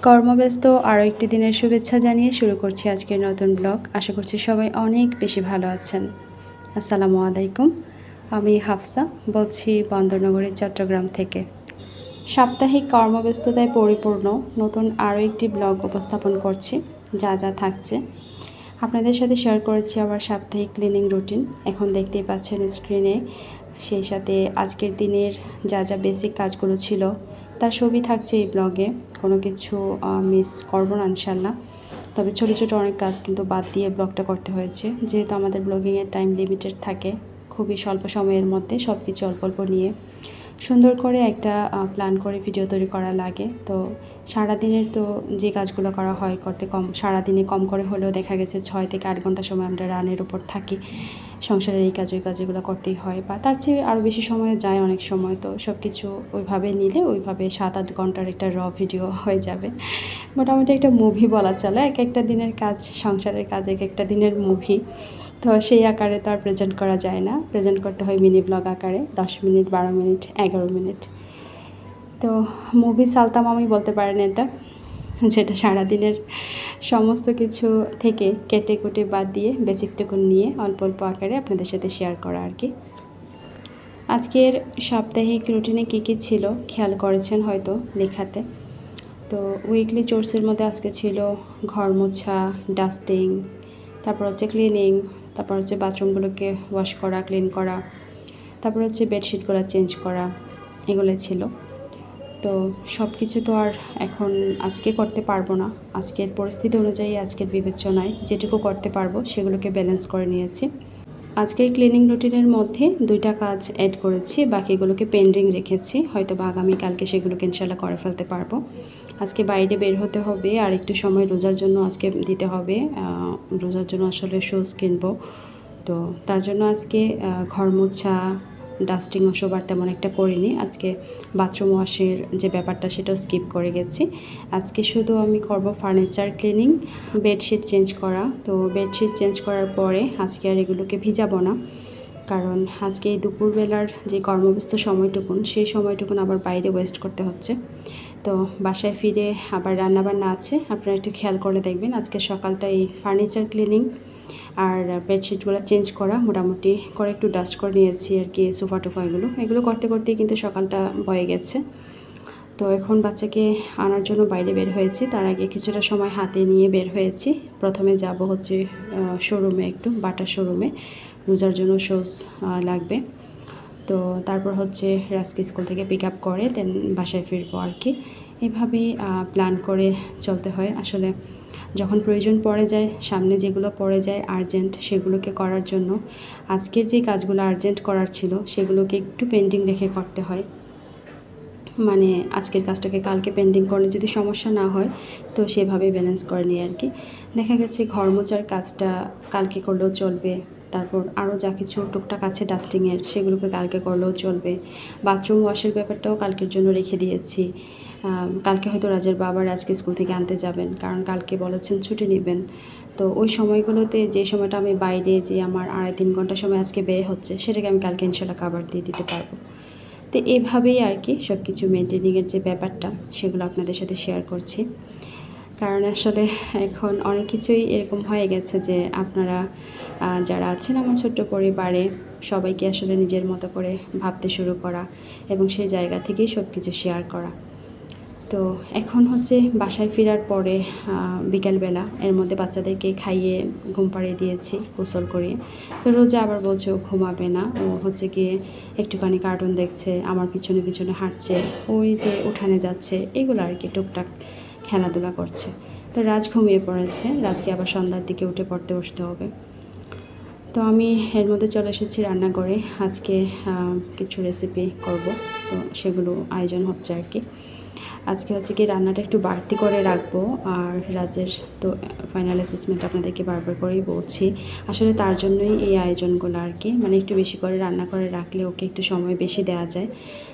কর্মব্যস্ত আরও একটি দিনের শুভেচ্ছা জানিয়ে শুরু করছি আজকের নতুন ব্লগ। আশা করছি সবাই অনেক বেশি ভালো আছেন। আসসালামু আলাইকুম। আমি হাফসা বলছি বন্দরনগরী চট্টগ্রাম থেকে। সাপ্তাহিক কর্মব্যস্ততায় পরিপূর্ণ নতুন আরও একটি ব্লগ উপস্থাপন করছি। যা যা থাকছে আপনাদের সাথে শেয়ার করেছি আমার সাপ্তাহিক ক্লিনিং রুটিন। এখন দেখতেই পাচ্ছেন স্ক্রিনে। সেই সাথে আজকের দিনের যা যা বেসিক কাজগুলো ছিল তার ছবি থাকছে এই ব্লগে। কোনো কিছু মিস করব না ইনশাল্লাহ। তবে ছোটো ছোটো অনেক কাজ কিন্তু বাদ দিয়ে ব্লগটা করতে হয়েছে, যেহেতু আমাদের ব্লগিংয়ের টাইম লিমিটেড থাকে। খুবই স্বল্প সময়ের মধ্যে সব কিছু অল্প অল্প নিয়ে সুন্দর করে একটা প্ল্যান করে ভিডিও তৈরি করা লাগে। তো সারাদিনের তো যে কাজগুলো করা হয় করতে সারাদিনে কম করে হলেও দেখা গেছে 6 থেকে 8 ঘন্টা সময় আমরা রানের উপর থাকি। সংসারের এই কাজ ওই কাজ এগুলো করতেই হয়, বা তার চেয়ে আরও বেশি সময় যায় অনেক সময়। তো সব কিছু ওইভাবে নিলে ওইভাবে 7-8 ঘন্টার একটা ভিডিও হয়ে যাবে। মোটামুটি একটা মুভি বলা চলে। এক একটা দিনের কাজ, সংসারের কাজ এক একটা দিনের মুভি। তো সেই আকারে তো আর প্রেজেন্ট করা যায় না, প্রেজেন্ট করতে হয় মিনি ব্লগ আকারে 10 মিনিট, 12 মিনিট, 11 মিনিট। তো মুভি সালতাম আমি বলতে পারেন এটা, যেটা সারাদিনের সমস্ত কিছু থেকে কেটে কুটে বাদ দিয়ে বেসিকটুকু নিয়ে অল্প অল্প আকারে আপনাদের সাথে শেয়ার করা আর কি। আজকের সাপ্তাহিক রুটিনে কী কী ছিল খেয়াল করেছেন হয়তো লেখাতে। তো উইকলি চোর্সের মধ্যে আজকে ছিল ঘর মোছা, ডাস্টিং, তারপর হচ্ছে ক্লিনিং, তারপর হচ্ছে বাথরুমগুলোকে ওয়াশ করা, ক্লিন করা, তারপর হচ্ছে বেডশিটগুলো চেঞ্জ করা, এগুলো ছিল। তো সব কিছু তো আর এখন আজকে করতে পারবো না। আজকের পরিস্থিতি অনুযায়ী, আজকের বিবেচনায় যেটুকু করতে পারবো সেগুলোকে ব্যালেন্স করে নিয়েছি। আজকের ক্লিনিং রুটিনের মধ্যে 2টা কাজ অ্যাড করেছি, বাকিগুলোকে পেন্ডিং রেখেছি। হয়তো বা আগামীকালকে সেগুলোকে ইনশাল্লাহ করে ফেলতে পারবো। আজকে বাইরে বের হতে হবে, আর একটু সময় রোজার জন্য আজকে দিতে হবে। রোজার জন্য আসলে শুজ কিনবো। তো তার জন্য আজকে ঘর মোছা, ডাস্টিং ওসব আর তেমন একটা করিনি। আজকে বাথরুম ওয়াশের যে ব্যাপারটা সেটাও স্কিপ করে গেছি। আজকে শুধু আমি করব ফার্নিচার ক্লিনিং, বেডশিট চেঞ্জ করা। তো বেডশিট চেঞ্জ করার পরে আজকে আর এগুলোকে ভিজাবো না, কারণ আজকে এই দুপুরবেলার যে কর্মব্যস্ত সময়টুকুন, সেই সময়টুকুন আবার বাইরে ওয়েস্ট করতে হচ্ছে। তো বাসায় ফিরে আবার রান্নাবান্না আছে, আপনারা একটু খেয়াল করে দেখবেন। আজকে সকালটা এই ফার্নিচার ক্লিনিং আর বেডশিটগুলো চেঞ্জ করা মোটামুটি করে একটু ডাস্ট করে নিয়েছি আর কি, সোফা টোফা এগুলো করতে করতেই কিন্তু সকালটা বয়ে গেছে। তো এখন বাচ্চাকে আনার জন্য বাইরে বের হয়েছি। তার আগে কিছুটা সময় হাতে নিয়ে বের হয়েছি। প্রথমে যাব হচ্ছে শোরুমে, একটু বাটার শোরুমে, রোজার জন্য শুজ লাগবে। তো তারপর হচ্ছে রাজকে স্কুল থেকে পিক আপ করে দেন বাসায় ফিরবো আর কি। এভাবেই প্ল্যান করে চলতে হয় আসলে। যখন প্রয়োজন পড়ে যায়, সামনে যেগুলো পড়ে যায় আর্জেন্ট, সেগুলোকে করার জন্য আজকের যে কাজগুলো আর্জেন্ট করার ছিল সেগুলোকে একটু পেন্ডিং রেখে করতে হয়। মানে আজকের কাজটাকে কালকে পেন্ডিং করলে যদি সমস্যা না হয়, তো সেভাবেই ব্যালেন্স করে নিই আর কি। দেখা গেছে ঘর মোছার কাজটা কালকে করলেও চলবে। তারপর আরও যা কিছু টুকটাক আছে ডাস্টিংয়ের, সেগুলোকে কালকে করলেও চলবে। বাথরুম ওয়াশের ব্যাপারটাও কালকের জন্য রেখে দিয়েছি। কালকে হয়তো রাজের বাবা রাজকে স্কুল থেকে আনতে যাবেন, কারণ কালকে বলেছেন ছুটি নেবেন। তো ওই সময়গুলোতে যে সময়টা আমি বাইরে যে আমার 2.5-3 ঘন্টা সময় আজকে ব্যয় হচ্ছে, সেটাকে আমি কালকে ইনশাল্লাহ কাভার দিয়ে দিতে পারবো। তো এভাবেই আর কি সব কিছু মেনটেনিংয়ের যে ব্যাপারটা, সেগুলো আপনাদের সাথে শেয়ার করছি। কারণ আসলে এখন অনেক কিছুই এরকম হয়ে গেছে যে আপনারা যারা আছেন আমার ছোট্ট পরিবারে, সবাইকে আসলে নিজের মতো করে ভাবতে শুরু করা এবং সেই জায়গা থেকেই সব কিছু শেয়ার করা। তো এখন হচ্ছে বাসায় ফেরার পরে বিকেলবেলা এর মধ্যে বাচ্চাদেরকে খাইয়ে ঘুম পাড়িয়ে দিয়েছি গোসল করিয়ে। তো রোজা আবার বলছে ও ঘুমাবে না, ও হচ্ছে গিয়ে একটুখানি কার্টুন দেখছে, আমার পিছনে পিছনে হাঁটছে, ওই যে উঠানে যাচ্ছে, এগুলো আর কি টুকটাক খেলাধুলা করছে। তো রাজ ঘুমিয়ে পড়েছে, রাজকে আবার সন্ধ্যার দিকে উঠে পড়তে বসতে হবে। তো আমি এর মধ্যে চলে এসেছি রান্নাঘরে। আজকে কিছু রেসিপি করব, তো সেগুলো আয়োজন হচ্ছে আর কি। আজকে হচ্ছে কি রান্নাটা একটু বাড়তি করে রাখবো। আর রাজের তো ফাইনাল অ্যাসেসমেন্ট আপনাদেরকে বারবার করেই বলছি, আসলে তার জন্যই এই আয়োজনগুলো আর কি। মানে একটু বেশি করে রান্না করে রাখলে ওকে একটু সময় বেশি দেওয়া যায়।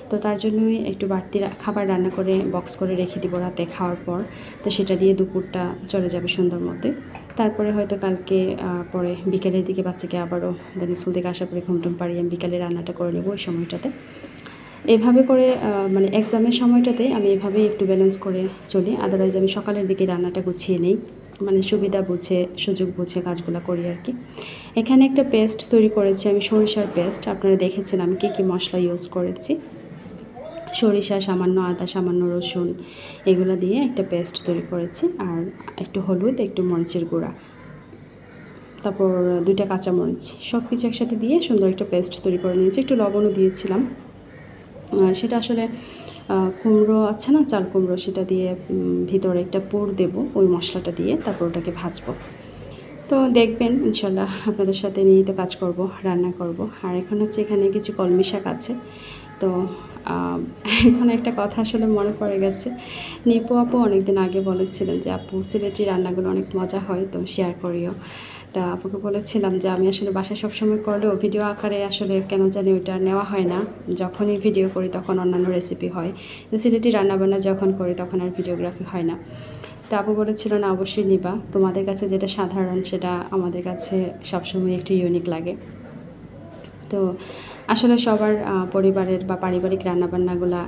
তো তার জন্যই একটু বাড়তি খাবার রান্না করে বক্স করে রেখে দিব রাতে খাওয়ার পর। তো সেটা দিয়ে দুপুরটা চলে যাবে সুন্দর মতে। তারপরে হয়তো কালকে পরে বিকেলের দিকে বাচ্চাকে আবারও দেন স্কুল থেকে আসার পরে ঘুমটুম পাড়িয়ে আমি বিকেলে রান্নাটা করে নেবো ওই সময়টাতে। এভাবে করে মানে এক্সামের সময়টাতে আমি এভাবেই একটু ব্যালেন্স করে চলি। আদারওয়াইজ আমি সকালের দিকে রান্নাটা গুছিয়ে নিই, মানে সুবিধা বুঝে সুযোগ বুঝে কাজগুলো করি আর কি। এখানে একটা পেস্ট তৈরি করেছি আমি, সরিষার পেস্ট। আপনারা দেখেছেন আমি কী কী মশলা ইউজ করেছি। সরিষা, সামান্য আদা, সামান্য রসুন, এগুলো দিয়ে একটা পেস্ট তৈরি করেছি। আর একটু হলুদ, একটু মরিচের গুঁড়া, তারপর 2টা কাঁচামরিচ, সব কিছু একসাথে দিয়ে সুন্দর একটা পেস্ট তৈরি করে নিয়েছি। একটু লবণও দিয়েছিলাম। সেটা আসলে কুমড়ো আছে না, চাল কুমড়ো, সেটা দিয়ে ভিতরে একটা পুর দেব ওই মশলাটা দিয়ে, তারপর ওটাকে ভাজবো। তো দেখবেন ইনশাল্লাহ আপনাদের সাথে নিয়েই তো কাজ করব, রান্না করব। আর এখন হচ্ছে এখানে কিছু কলমি শাক আছে। তো এখন একটা কথা আসলে মনে পড়ে গেছে, নিপু আপু অনেকদিন আগে বলেছিলেন যে আপু সিলেটি রান্নাগুলো অনেক মজা হয়, তো শেয়ার করিও। তা আপুকে বলেছিলাম যে আমি আসলে বাসায় সবসময় করলেও ভিডিও আকারে আসলে কেন জানি ওইটা নেওয়া হয় না। যখনই ভিডিও করি তখন অন্যান্য রেসিপি হয়, সিলেটি রান্নাবান্না যখন করি তখন আর ভিডিওগ্রাফি হয় না। তো আপু বলেছিল না অবশ্যই নিবা, তোমাদের কাছে যেটা সাধারণ সেটা আমাদের কাছে সবসময় একটু ইউনিক লাগে। তো আসলে সবার পরিবারের বা পারিবারিক রান্নাবান্নাগুলো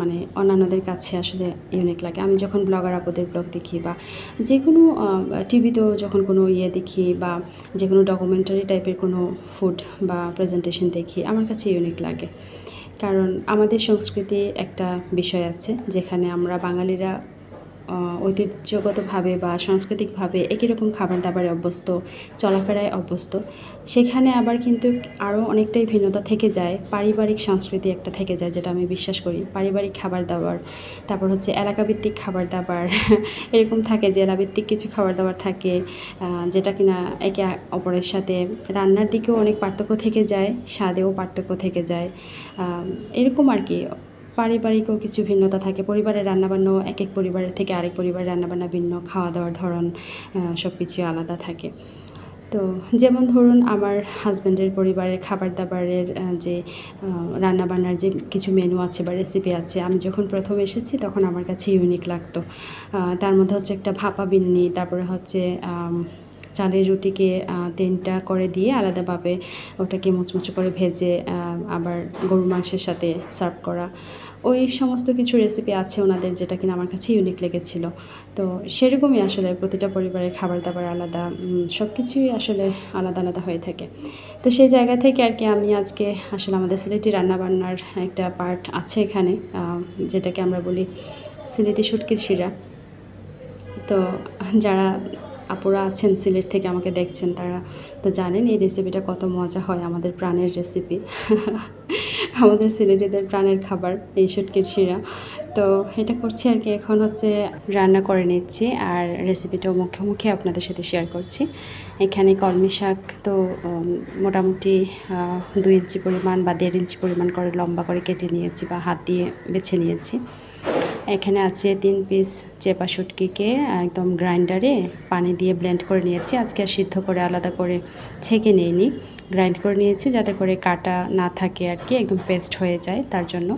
মানে অন্যান্যদের কাছে আসলে ইউনিক লাগে। আমি যখন ব্লগার আপুদের ব্লগ দেখি বা যে কোনো টিভিতেও যখন কোনো দেখি বা যে কোনো ডকুমেন্টারি টাইপের কোনো ফুড বা প্রেজেন্টেশন দেখি, আমার কাছে ইউনিক লাগে। কারণ আমাদের সংস্কৃতি একটা বিষয় আছে যেখানে আমরা বাঙালিরা ঐতিহ্যগতভাবে বা সাংস্কৃতিকভাবে একই রকম খাবার দাবারে অভ্যস্ত, চলাফেরায় অভ্যস্ত। সেখানে আবার কিন্তু আরও অনেকটাই ভিন্নতা থেকে যায়, পারিবারিক সংস্কৃতি একটা থেকে যায়, যেটা আমি বিশ্বাস করি। পারিবারিক খাবার দাবার, তারপর হচ্ছে এলাকাভিত্তিক খাবার দাবার এরকম থাকে, জেলাভিত্তিক কিছু খাবার দাবার থাকে, যেটা কিনা একে অপরের সাথে রান্নার দিকেও অনেক পার্থক্য থেকে যায়, স্বাদেও পার্থক্য থেকে যায়, এরকম আর কি। পারিবারিকও কিছু ভিন্নতা থাকে, পরিবারের রান্নাবান্নাও এক এক পরিবারের থেকে আরেক পরিবারের রান্নাবান্না ভিন্ন, খাওয়া দাওয়ার ধরন সব কিছুই আলাদা থাকে। তো যেমন ধরুন আমার হাজব্যান্ডের পরিবারের খাবার দাবারের যে রান্নাবান্নার যে কিছু মেনু আছে বা রেসিপি আছে, আমি যখন প্রথম এসেছি তখন আমার কাছে ইউনিক লাগতো। তার মধ্যে হচ্ছে একটা ভাপা বিন্নি, তারপরে হচ্ছে চালের রুটিকে 3টা করে দিয়ে আলাদাভাবে ওটাকে মুচমুচে করে ভেজে আবার গরুর মাংসের সাথে সার্ভ করা, ওই সমস্ত কিছু রেসিপি আছে ওনাদের, যেটা কিনা আমার কাছে ইউনিক লেগেছিল। তো সেরকমই আসলে প্রতিটা পরিবারের খাবার দাবার আলাদা, সব কিছুই আসলে আলাদা আলাদা হয়ে থাকে। তো সেই জায়গা থেকে আর কি আমি আজকে আসলে আমাদের সিলেটি রান্নাবান্নার একটা পার্ট আছে এখানে, যেটাকে আমরা বলি সিলেটি শুটকির শিরা। তো যারা আপুরা আছেন সিলেট থেকে আমাকে দেখছেন, তারা তো জানেন এই রেসিপিটা কত মজা হয়, আমাদের প্রাণের রেসিপি আমাদের সিলেটিদের প্রাণের খাবার এই শুটকির শিরা। তো এটা করছি আর কি, এখন হচ্ছে রান্না করে নিচ্ছি আর রেসিপিটাও মুখে মুখে আপনাদের সাথে শেয়ার করছি। এখানে কলমি শাক তো মোটামুটি 2 ইঞ্চি পরিমাণ বা 1.5 ইঞ্চি পরিমাণ করে লম্বা করে কেটে নিয়েছি বা হাত দিয়ে বেছে নিয়েছি। এখানে আছে 3 পিস চেপা শুটকিকে একদম গ্রাইন্ডারে পানি দিয়ে ব্লেন্ড করে নিয়েছি। আজকে আর সিদ্ধ করে আলাদা করে ছেঁকে নিইনি, গ্রাইন্ড করে নিয়েছি যাতে করে কাটা না থাকে আর কি, একদম পেস্ট হয়ে যায় তার জন্য।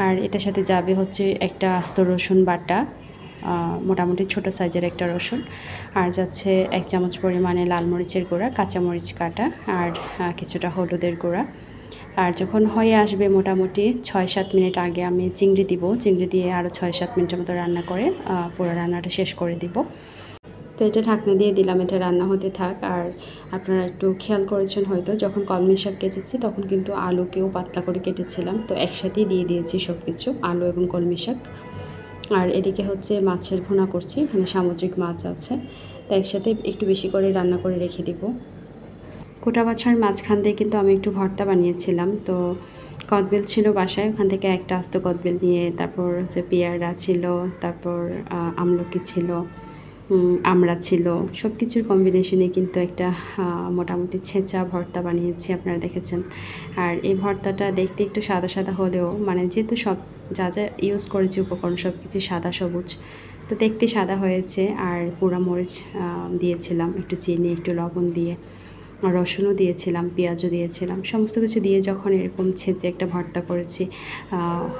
আর এটার সাথে যাবে হচ্ছে একটা আস্ত রসুন বাটা, মোটামুটি ছোট সাইজের একটা রসুন, আর যাচ্ছে 1 চামচ পরিমাণে লাল মরিচের গুঁড়া, কাঁচামরিচ কাটা, আর কিছুটা হলুদের গুঁড়া। আর যখন হয়ে আসবে মোটামুটি 6-7 মিনিট আগে আমি চিংড়ি দিব, চিংড়ি দিয়ে আরও 6-7 মিনিটের মতো রান্না করে পুরো রান্নাটা শেষ করে দিব। তো এটা ঢাকনা দিয়ে দিলাম, এটা রান্না হতে থাক। আর আপনারা একটু খেয়াল করেছেন হয়তো, যখন কলমি শাক কেটেছি তখন কিন্তু আলুকেও পাতলা করে কেটেছিলাম, তো একসাথেই দিয়ে দিয়েছি সব কিছু, আলু এবং কলমি শাক। আর এদিকে হচ্ছে মাছের ভুনা করছি, এখানে সামুদ্রিক মাছ আছে, তো একসাথে একটু বেশি করে রান্না করে রেখে দিব। কোটা বাছার মাঝখান দিয়ে কিন্তু আমি একটু ভর্তা বানিয়েছিলাম। তো কদবেল ছিল বাসায়, ওখান থেকে একটা আস্ত কদবেল নিয়ে, তারপর হচ্ছে পেয়ারা ছিল, তারপর আমলকি ছিল, আমড়া ছিল, সব কিছুর কম্বিনেশনে কিন্তু একটা মোটামুটি ছেঁচা ভর্তা বানিয়েছি, আপনারা দেখেছেন। আর এই ভর্তাটা দেখতে একটু সাদা সাদা হলেও, মানে যেহেতু সব যা যা ইউজ করেছি উপকরণ সব কিছু সাদা সবুজ, তো দেখতে সাদা হয়েছে। আর পোড়া মরিচ দিয়েছিলাম, একটু চিনি, একটু লবণ দিয়ে, রসুনও দিয়েছিলাম, পেঁয়াজও দিয়েছিলাম, সমস্ত কিছু দিয়ে যখন এরকম ছেঁচে একটা ভর্তা করেছি,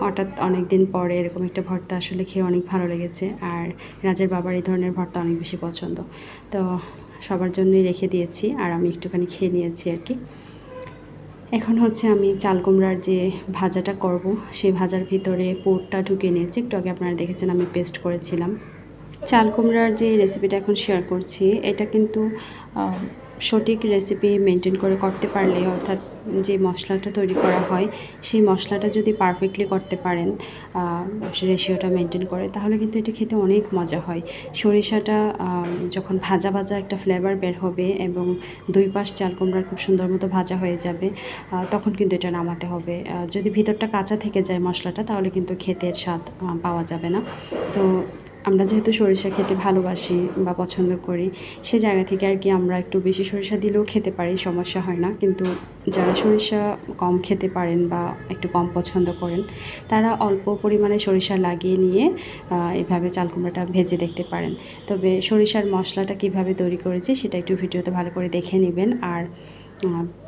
হঠাৎ অনেক দিন পরে এরকম একটা ভর্তা আসলে খেয়ে অনেক ভালো লেগেছে। আর রাজের বাবার এই ধরনের ভর্তা অনেক বেশি পছন্দ, তো সবার জন্যই রেখে দিয়েছি আর আমি একটুখানি খেয়ে নিয়েছি আর কি। এখন হচ্ছে আমি চাল কুমড়ার যে ভাজাটা করব, সেই ভাজার ভিতরে পুরটা ঢুকিয়ে নিয়েছি। একটু আগে আপনারা দেখেছেন আমি পেস্ট করেছিলাম। চাল কুমড়ার যে রেসিপিটা এখন শেয়ার করছি, এটা কিন্তু সঠিক রেসিপি মেনটেন করে করতে পারলে, অর্থাৎ যে মশলাটা তৈরি করা হয় সেই মশলাটা যদি পারফেক্টলি করতে পারেন, রেশিওটা মেনটেন করে, তাহলে কিন্তু এটা খেতে অনেক মজা হয়। সরিষাটা যখন ভাজা ভাজা একটা ফ্লেভার বের হবে এবং দুই পাশ চাল কুমড়ার খুব সুন্দর মতো ভাজা হয়ে যাবে, তখন কিন্তু এটা নামাতে হবে। যদি ভিতরটা কাঁচা থেকে যায় মশলাটা, তাহলে কিন্তু খেতের স্বাদ পাওয়া যাবে না। তো আমরা যেহেতু সরিষা খেতে ভালোবাসি বা পছন্দ করি, সে জায়গা থেকে আর কি আমরা একটু বেশি সরিষা দিলেও খেতে পারি, সমস্যা হয় না। কিন্তু যারা সরিষা কম খেতে পারেন বা একটু কম পছন্দ করেন, তারা অল্প পরিমাণে সরিষা লাগিয়ে নিয়ে এভাবে চাল কুমড়াটা ভেজে দেখতে পারেন। তবে সরিষার মশলাটা কিভাবে তৈরি করেছি সেটা একটু ভিডিওতে ভালো করে দেখে নেবেন। আর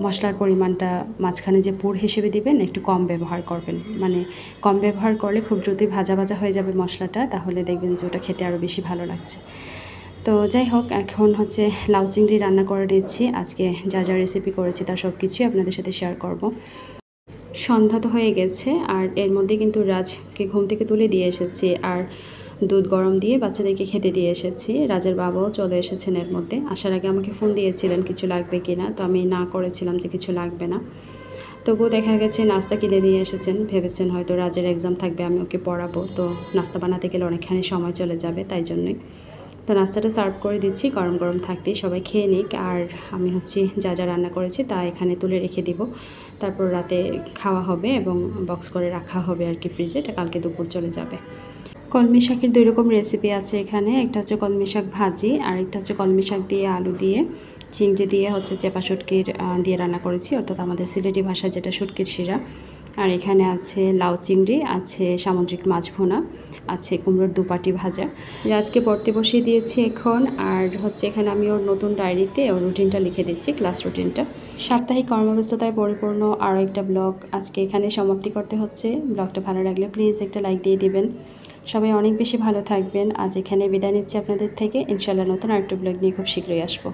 মশলার পরিমাণটা মাঝখানে যে পুর হিসেবে দিবেন একটু কম ব্যবহার করবেন, মানে কম ব্যবহার করলে খুব দ্রুতই ভাজা ভাজা হয়ে যাবে মশলাটা, তাহলে দেখবেন যে ওটা খেতে আরও বেশি ভালো লাগছে। তো যাই হোক, এখন হচ্ছে লাউ চিংড়ি রান্না করে নিচ্ছি। আজকে যা যা রেসিপি করেছি তার সব কিছুই আপনাদের সাথে শেয়ার করব। সন্ধ্যা তো হয়ে গেছে, আর এর মধ্যে কিন্তু রাজকে ঘুম থেকে তুলে দিয়ে এসেছি, আর দুধ গরম দিয়ে বাচ্চাদেরকে খেতে দিয়ে এসেছি। রাজের বাবাও চলে এসেছেন এর মধ্যে। আসার আগে আমাকে ফোন দিয়েছিলেন কিছু লাগবে কি না, তো আমি না করেছিলাম যে কিছু লাগবে না। তবুও দেখা গেছে নাস্তা কিনে নিয়ে এসেছেন, ভেবেছেন হয়তো রাজের এক্সাম থাকবে, আমি ওকে পড়াবো, তো নাস্তা বানাতে গেলে অনেকখানি সময় চলে যাবে, তাই জন্যই। তো নাস্তাটা সার্ভ করে দিচ্ছি, গরম গরম থাকতেই সবাই খেয়ে নিক। আর আমি হচ্ছে যা যা রান্না করেছি তা এখানে তুলে রেখে দিব, তারপর রাতে খাওয়া হবে এবং বক্স করে রাখা হবে আর কি ফ্রিজে, এটা কালকে দুপুর চলে যাবে। কলমি শাকের দুই রকম রেসিপি আছে এখানে। একটা হচ্ছে কলমি শাক ভাজি, আর একটা হচ্ছে কলমি শাক দিয়ে আলু দিয়ে চিংড়ি দিয়ে হচ্ছে চেপা শুটকির দিয়ে রান্না করেছি, অর্থাৎ আমাদের সিলেটি ভাষায় যেটা শুটকির শিরা। আর এখানে আছে লাউ চিংড়ি, আছে সামুদ্রিক মাছ ভুনা, আছে কুমড়োর দুপাটি ভাজা। আজকে পড়তে বসিয়ে দিয়েছি এখন, আর হচ্ছে এখানে আমি ওর নতুন ডায়েরিতে ওর রুটিনটা লিখে দিচ্ছি, ক্লাস রুটিনটা। সাপ্তাহিক কর্মব্যস্ততায় পরিপূর্ণ আরও একটা ব্লগ আজকে এখানে সমাপ্তি করতে হচ্ছে। ব্লগটা ভালো লাগলে প্লিজ একটা লাইক দিয়ে দিবেন। সবাই অনেক বেশি ভালো থাকবেন। আজ এখানে বিদায় নিচ্ছি আপনাদের থেকে। ইনশাআল্লাহ নতুন আরেকটা ব্লগ নিয়ে খুব শীঘ্রই আসবো।